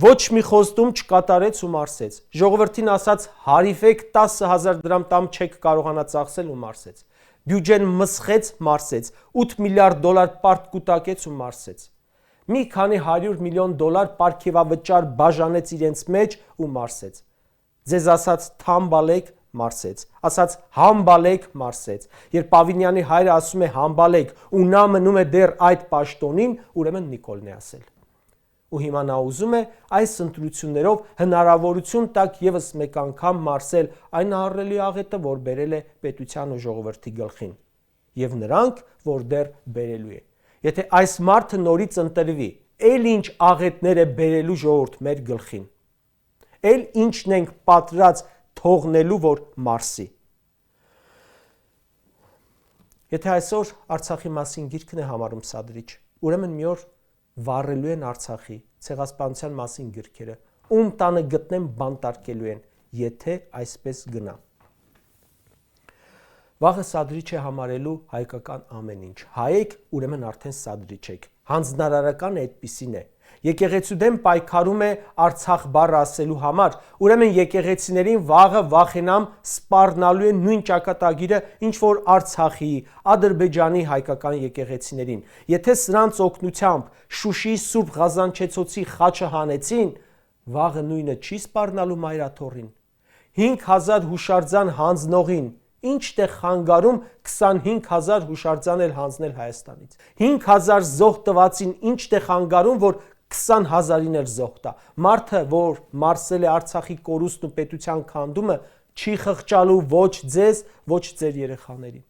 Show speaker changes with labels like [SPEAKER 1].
[SPEAKER 1] Ոչ մի խոստում չկատարեց ու մարսեց։ Ժողովրդին ասաց հարիվեք 10,000 դրամ տամ չեք կարողանա ծախսել ու մարսեց։ Բյուջեն մսխեց, մարսեց, 8 միլիարդ դոլար պարկ կուտակեց ու մարսեց։ Մի քանի 100 միլիոն դոլար պարգևավճար բաժանեց իրենց մեջ ու մարսեց։ Ձեզ ասաց թամբալեք, մարսեց, ասաց համբալեք, մարսեց։ Երբ Պավինյանի հայրը ասում է համբալեք ու նա մնում է դեռ այդ պաշտոնին, ուրեմն Նիկոլն է ասել։ Ու հիմա նա ուզում է այս ընտրություններով հնարավորություն տակ եւս մեկ անգամ մարսել այն ահռելի աղետը, որ բերել է պետության ու ժողովրդի գլխին, եւ նրանք, որ դեռ բերելու է։ Եթե այս մարդը նորից ընտրվի, ել ինչ աղետներ է բերելու ժողովուրդ մեր գլխին։ Էլ ինչն ենք պատրած թողնելու, որ մարսի։ Եթե այսօր Արցախի մասին գիրքն է համարում սադրիչ, ուրեմն մի օր վառելու են Արցախի ցեղասպանության մասին գրքերը, ում տանը գտնեն բանտարկելու են, եթե այսպես գնա։ Վաղը սադրիչ է համարելու հայկական ամեն ինչ։ Հայեք ուրեմն արդեն սադրիչ եք։ Հանձնարարականը այդպիսին է։ Եկեղեցու դեմ պայքարում է Արցախ բառը ասելու համար, ուրեմն եկեղեցիներին վաղը վախենամ սպառնալու են նույն ճակատագիրը, ինչ որ Արցախի, Ադրբեջանի հայկական եկեղեցիներին։ Եթե սրանց օգնությամբ Շուշիի Սուրբ Ղազանչեցոցի խաչը հանեցին, վաղը նույնը չի սպառնալու Մայրաթոռին։ 5000 հուշարձան հանձնողին ինչ է խանգարում 25000 հուշարձան էլ հանձնել Հայաստանից։ 5000 զոհ տվածին ինչ է խանգարում, որ 20,000-ին էլ զոհ տա։ Մարդը, որ մարսել է Արցախի կորուստն ու պետության քանդումը, չի խղճալու ոչ ձեզ, ոչ ձեր երեխաներին։